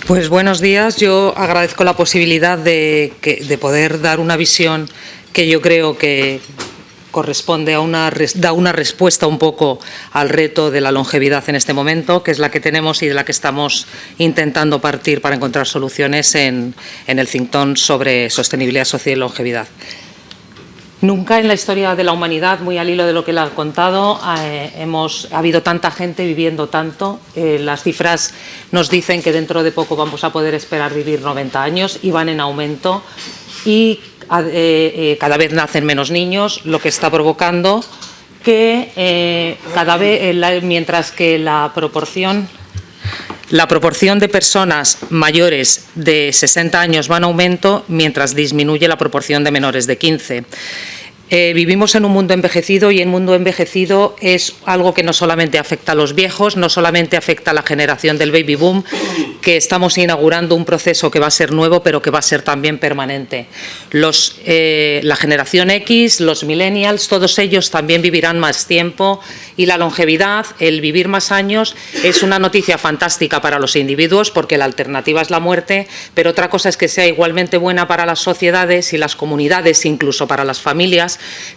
Pues buenos días. Yo agradezco la posibilidad de poder dar una visión que yo creo que corresponde a da una respuesta un poco al reto de la longevidad en este momento, que es la que tenemos y de la que estamos intentando partir para encontrar soluciones en el think tank sobre sostenibilidad social y longevidad. Nunca en la historia de la humanidad, muy al hilo de lo que le ha contado, ha habido tanta gente viviendo tanto. Las cifras nos dicen que dentro de poco vamos a poder esperar vivir 90 años y van en aumento. Y cada vez nacen menos niños, lo que está provocando que mientras que la proporción de personas mayores de 60 años va en aumento, mientras disminuye la proporción de menores de 15. Vivimos en un mundo envejecido y el mundo envejecido es algo que no solamente afecta a los viejos, no solamente afecta a la generación del baby boom, que estamos inaugurando un proceso que va a ser nuevo, pero que va a ser también permanente. La generación X, los millennials, todos ellos también vivirán más tiempo y la longevidad, el vivir más años, es una noticia fantástica para los individuos porque la alternativa es la muerte, pero otra cosa es que sea igualmente buena para las sociedades y las comunidades, incluso para las familias,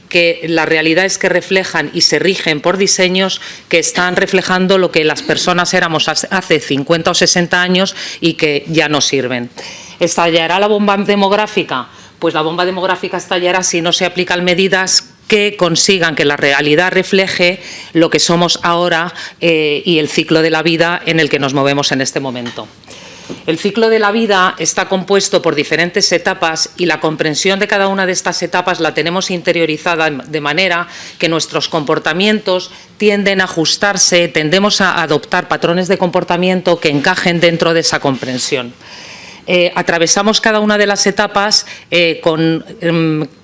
que la realidad es que reflejan y se rigen por diseños que están reflejando lo que las personas éramos hace 50 o 60 años y que ya no sirven. ¿Estallará la bomba demográfica? Pues la bomba demográfica estallará si no se aplican medidas que consigan que la realidad refleje lo que somos ahora y el ciclo de la vida en el que nos movemos en este momento. El ciclo de la vida está compuesto por diferentes etapas y la comprensión de cada una de estas etapas la tenemos interiorizada de manera que nuestros comportamientos tienden a ajustarse, tendemos a adoptar patrones de comportamiento que encajen dentro de esa comprensión. Atravesamos cada una de las etapas con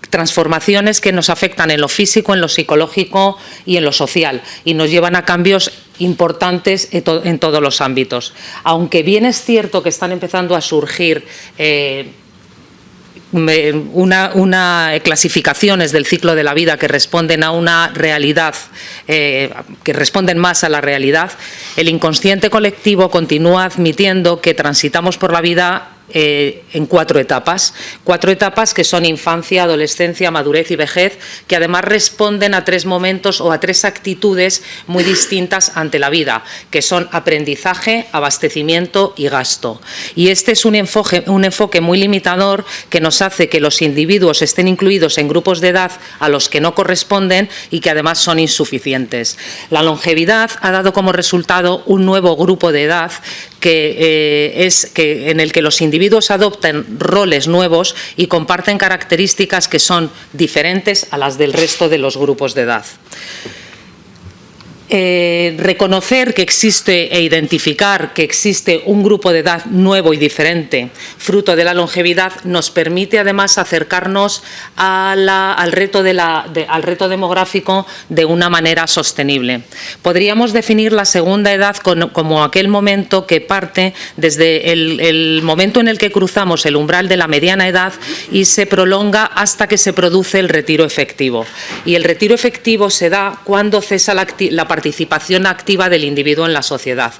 transformaciones que nos afectan en lo físico, en lo psicológico y en lo social y nos llevan a cambios importantes en todos los ámbitos. Aunque bien es cierto que están empezando a surgir clasificaciones del ciclo de la vida que responden a una realidad, que responden más a la realidad, el inconsciente colectivo continúa admitiendo que transitamos por la vida en cuatro etapas que son infancia, adolescencia, madurez y vejez, que además responden a tres momentos o a tres actitudes muy distintas ante la vida, que son aprendizaje, abastecimiento y gasto. Y este es un enfoque muy limitador que nos hace que los individuos estén incluidos en grupos de edad a los que no corresponden y que además son insuficientes. La longevidad ha dado como resultado un nuevo grupo de edad en el que los individuos adoptan roles nuevos y comparten características que son diferentes a las del resto de los grupos de edad. Reconocer que existe e identificar que existe un grupo de edad nuevo y diferente, fruto de la longevidad, nos permite además acercarnos al reto demográfico de una manera sostenible. Podríamos definir la segunda edad como aquel momento que parte desde el momento en el que cruzamos el umbral de la mediana edad y se prolonga hasta que se produce el retiro efectivo. Y el retiro efectivo se da cuando cesa la participación activa del individuo en la sociedad.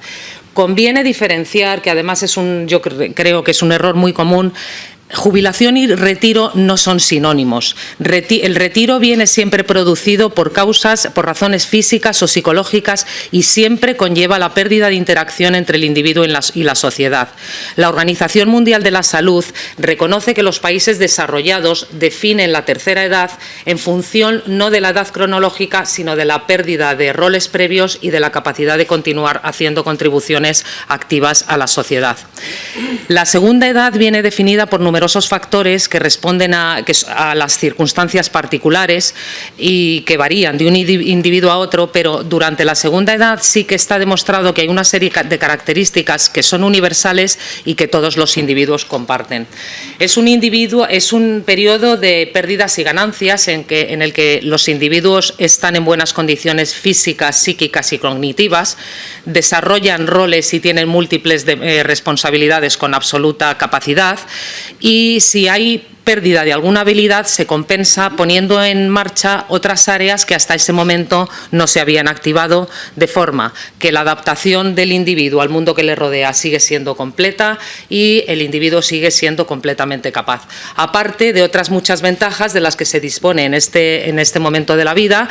Conviene diferenciar, que además yo creo que es un error muy común, jubilación y retiro no son sinónimos. El retiro viene siempre producido por razones físicas o psicológicas y siempre conlleva la pérdida de interacción entre el individuo y la sociedad. La Organización Mundial de la Salud reconoce que los países desarrollados definen la tercera edad en función no de la edad cronológica, sino de la pérdida de roles previos y de la capacidad de continuar haciendo contribuciones activas a la sociedad. La segunda edad viene definida por numerosos factores que responden a las circunstancias particulares y que varían de un individuo a otro, pero durante la segunda edad sí que está demostrado que hay una serie de características que son universales y que todos los individuos comparten. Es un periodo de pérdidas y ganancias en el que los individuos están en buenas condiciones físicas, psíquicas y cognitivas, desarrollan roles y tienen múltiples responsabilidades con absoluta capacidad. Y si hay pérdida de alguna habilidad se compensa poniendo en marcha otras áreas que hasta ese momento no se habían activado, de forma que la adaptación del individuo al mundo que le rodea sigue siendo completa y el individuo sigue siendo completamente capaz. Aparte de otras muchas ventajas de las que se dispone en este momento de la vida,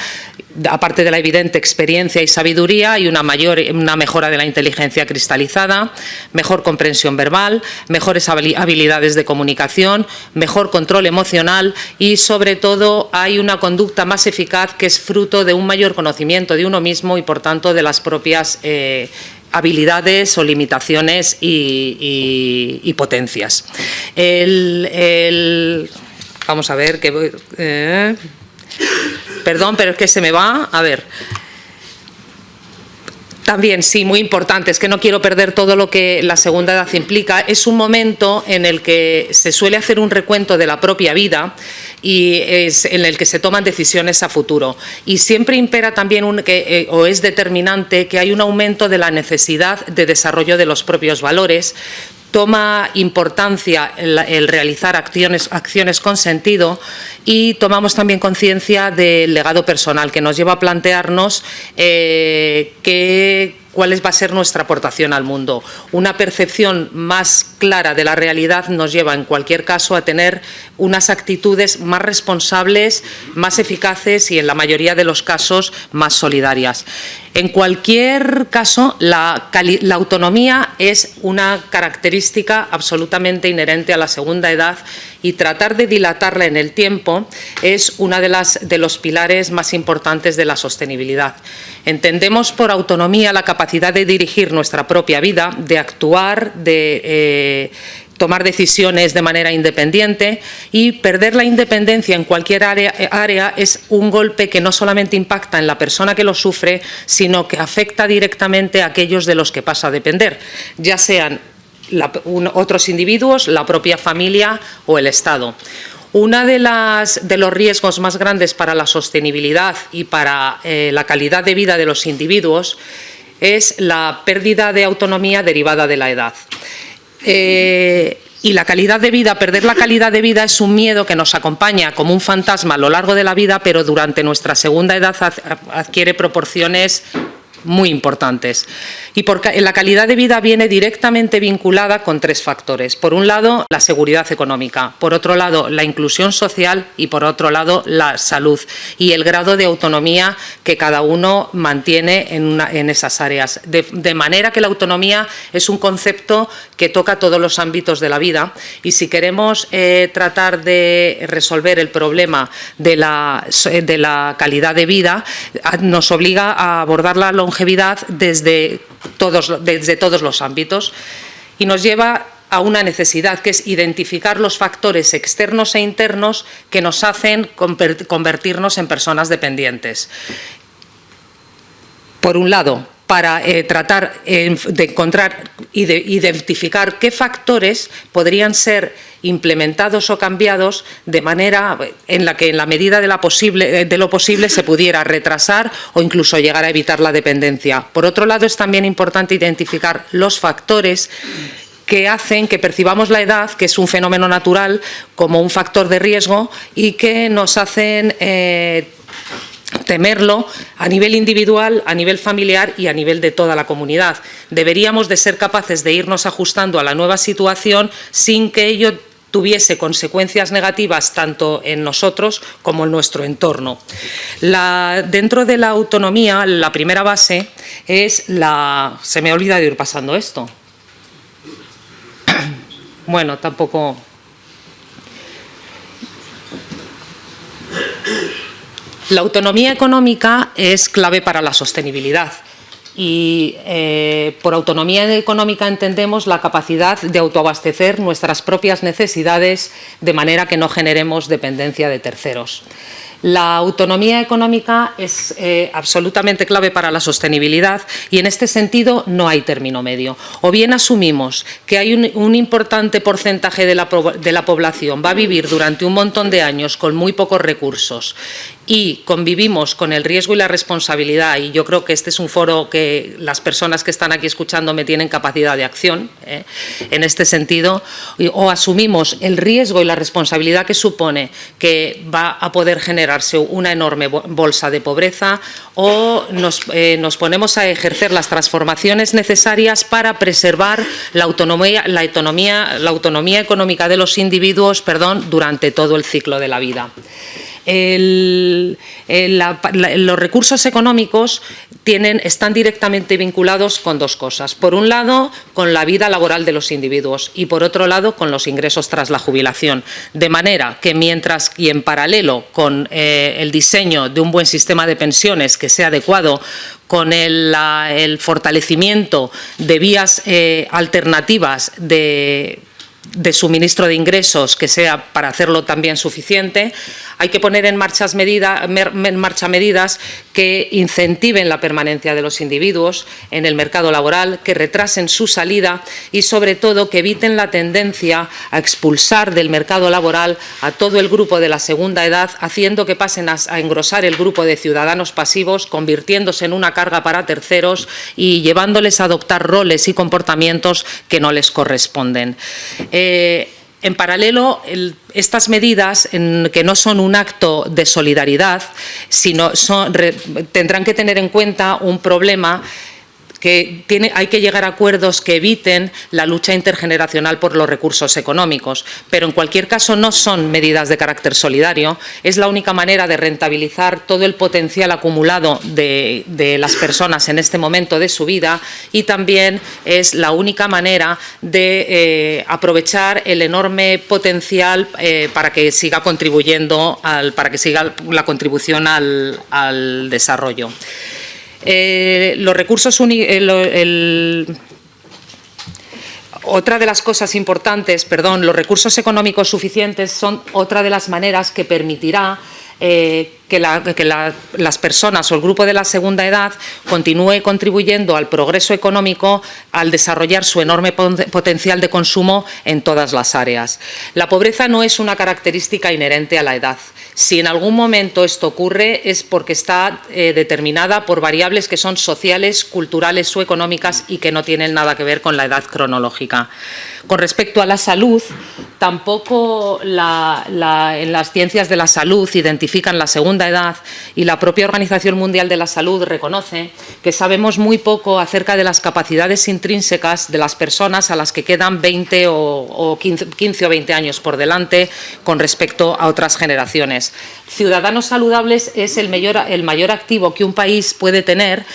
aparte de la evidente experiencia y sabiduría, hay una mejora de la inteligencia cristalizada, mejor comprensión verbal, mejores habilidades de comunicación, mejor control emocional y, sobre todo, hay una conducta más eficaz que es fruto de un mayor conocimiento de uno mismo y, por tanto, de las propias habilidades o limitaciones y potencias. Vamos a ver, perdón, pero es que se me va. A ver. También, sí, muy importante, es que no quiero perder todo lo que la segunda edad implica. Es un momento en el que se suele hacer un recuento de la propia vida y es en el que se toman decisiones a futuro. Y siempre impera también, o es determinante, que hay un aumento de la necesidad de desarrollo de los propios valores. Toma importancia el realizar acciones con sentido y tomamos también conciencia del legado personal que nos lleva a plantearnos cuál va a ser nuestra aportación al mundo. Una percepción más clara de la realidad nos lleva, en cualquier caso, a tener unas actitudes más responsables, más eficaces y, en la mayoría de los casos, más solidarias. En cualquier caso, la autonomía es una característica absolutamente inherente a la segunda edad y tratar de dilatarla en el tiempo es uno de los pilares más importantes de la sostenibilidad. Entendemos por autonomía la capacidad de dirigir nuestra propia vida, de actuar, de tomar decisiones de manera independiente, y perder la independencia en cualquier área es un golpe que no solamente impacta en la persona que lo sufre, sino que afecta directamente a aquellos de los que pasa a depender, ya sean otros individuos, la propia familia o el Estado. Uno de los riesgos más grandes para la sostenibilidad y para la calidad de vida de los individuos es la pérdida de autonomía derivada de la edad. Y la calidad de vida, perder la calidad de vida es un miedo que nos acompaña como un fantasma a lo largo de la vida, pero durante nuestra segunda edad adquiere proporciones muy importantes. Y porque la calidad de vida viene directamente vinculada con tres factores. Por un lado, la seguridad económica, por otro lado, la inclusión social y, por otro lado, la salud y el grado de autonomía que cada uno mantiene en esas áreas. De manera que la autonomía es un concepto que toca todos los ámbitos de la vida, y si queremos tratar de resolver el problema de la calidad de vida, nos obliga a abordar la longevidad desde todos los ámbitos, y nos lleva a una necesidad, que es identificar los factores externos e internos que nos hacen convertirnos en personas dependientes. Por un lado, para tratar de encontrar y de identificar qué factores podrían ser implementados o cambiados de manera en la que, en la medida de lo posible, se pudiera retrasar o incluso llegar a evitar la dependencia. Por otro lado, es también importante identificar los factores que hacen que percibamos la edad, que es un fenómeno natural, como un factor de riesgo y que nos hacen temerlo a nivel individual, a nivel familiar y a nivel de toda la comunidad. Deberíamos de ser capaces de irnos ajustando a la nueva situación sin que ello tuviese consecuencias negativas tanto en nosotros como en nuestro entorno. Dentro de la autonomía, la primera base es Se me olvida de ir pasando esto. Bueno, tampoco... La autonomía económica es clave para la sostenibilidad y por autonomía económica entendemos la capacidad de autoabastecer nuestras propias necesidades de manera que no generemos dependencia de terceros. La autonomía económica es absolutamente clave para la sostenibilidad y, en este sentido, no hay término medio. O bien asumimos que hay un importante porcentaje de la población va a vivir durante un montón de años con muy pocos recursos y convivimos con el riesgo y la responsabilidad, y yo creo que este es un foro que las personas que están aquí escuchándome tienen capacidad de acción en este sentido, o asumimos el riesgo y la responsabilidad que supone que va a poder generarse una enorme bolsa de pobreza, o nos ponemos a ejercer las transformaciones necesarias para preservar la autonomía económica de los individuos, durante todo el ciclo de la vida. Los recursos económicos están directamente vinculados con dos cosas. Por un lado, con la vida laboral de los individuos y, por otro lado, con los ingresos tras la jubilación. De manera que mientras y en paralelo con el diseño de un buen sistema de pensiones que sea adecuado, con el fortalecimiento de vías alternativas de suministro de ingresos que sea para hacerlo también suficiente, hay que poner en marcha medidas que incentiven la permanencia de los individuos en el mercado laboral, que retrasen su salida y, sobre todo, que eviten la tendencia a expulsar del mercado laboral a todo el grupo de la segunda edad, haciendo que pasen a engrosar el grupo de ciudadanos pasivos, convirtiéndose en una carga para terceros y llevándoles a adoptar roles y comportamientos que no les corresponden. En paralelo, estas medidas, que no son un acto de solidaridad, sino tendrán que tener en cuenta un problema que hay que llegar a acuerdos que eviten la lucha intergeneracional por los recursos económicos, pero en cualquier caso no son medidas de carácter solidario. Es la única manera de rentabilizar todo el potencial acumulado de las personas en este momento de su vida, y también es la única manera de aprovechar el enorme potencial para que siga contribuyendo para que siga la contribución al desarrollo. Otra de las cosas importantes, los recursos económicos suficientes son otra de las maneras que permitirá que las personas o el grupo de la segunda edad continúe contribuyendo al progreso económico al desarrollar su enorme potencial de consumo en todas las áreas. La pobreza no es una característica inherente a la edad. Si en algún momento esto ocurre es porque está determinada por variables que son sociales, culturales o económicas y que no tienen nada que ver con la edad cronológica. Con respecto a la salud, tampoco en las ciencias de la salud identifican la segunda edad, y la propia Organización Mundial de la Salud reconoce que sabemos muy poco acerca de las capacidades intrínsecas de las personas a las que quedan 15 o 20 años por delante con respecto a otras generaciones. Ciudadanos saludables es el mayor activo que un país puede tener,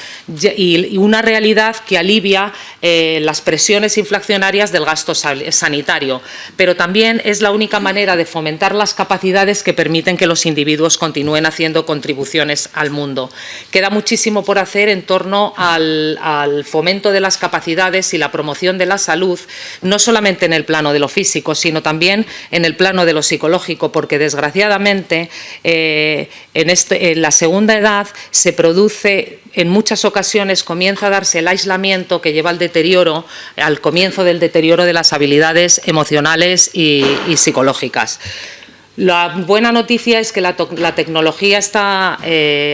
y una realidad que alivia las presiones inflacionarias del gasto sanitario, pero también es la única manera de fomentar las capacidades que permiten que los individuos continúen haciendo contribuciones al mundo. Queda muchísimo por hacer en torno al fomento de las capacidades y la promoción de la salud, no solamente en el plano de lo físico, sino también en el plano de lo psicológico, porque desgraciadamente en la segunda edad se produce, en muchas ocasiones comienza a darse el aislamiento que lleva al comienzo del deterioro de las habilidades emocionales y psicológicas. La buena noticia es que la tecnología está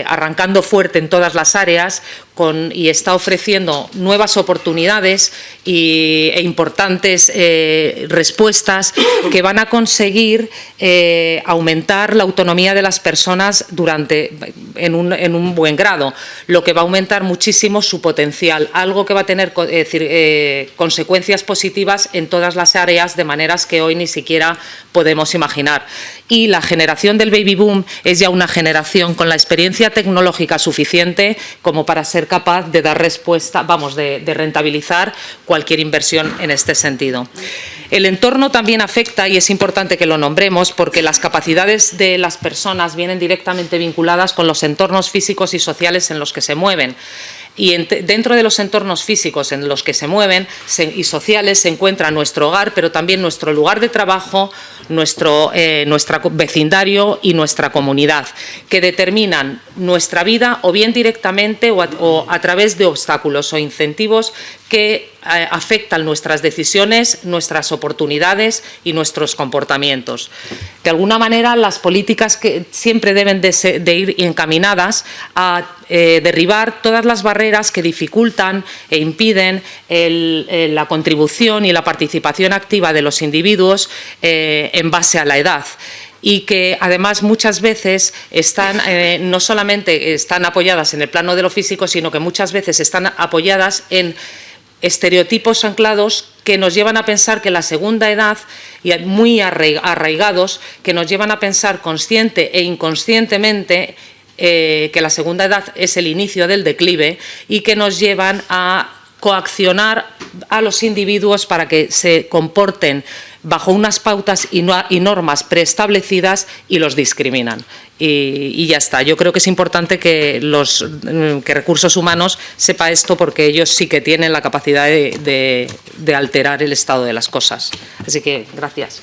arrancando fuerte en todas las áreas y está ofreciendo nuevas oportunidades e importantes respuestas que van a conseguir aumentar la autonomía de las personas en un buen grado, lo que va a aumentar muchísimo su potencial, algo que va a tener consecuencias positivas en todas las áreas de maneras que hoy ni siquiera podemos imaginar. Y la generación del baby boom es ya una generación con la experiencia tecnológica suficiente como para ser capaz de dar respuesta, de rentabilizar cualquier inversión en este sentido. El entorno también afecta, y es importante que lo nombremos, porque las capacidades de las personas vienen directamente vinculadas con los entornos físicos y sociales en los que se mueven. Y dentro de los entornos físicos en los que se mueven y sociales se encuentra nuestro hogar, pero también nuestro lugar de trabajo, nuestro vecindario y nuestra comunidad, que determinan nuestra vida o bien directamente o a través de obstáculos o incentivos que afectan nuestras decisiones, nuestras oportunidades y nuestros comportamientos. De alguna manera, las políticas que siempre deben de ir encaminadas a derribar todas las barreras que dificultan e impiden la contribución y la participación activa de los individuos en base a la edad. Y que además muchas veces no solamente están apoyadas en el plano de lo físico, sino que muchas veces están apoyadas en estereotipos anclados que nos llevan a pensar que la segunda edad, y muy arraigados, que nos llevan a pensar consciente e inconscientemente que la segunda edad es el inicio del declive y que nos llevan a coaccionar a los individuos para que se comporten bajo unas pautas y normas preestablecidas y los discriminan. Y ya está. Yo creo que es importante que Recursos Humanos sepa esto, porque ellos sí que tienen la capacidad de alterar el estado de las cosas. Así que, gracias.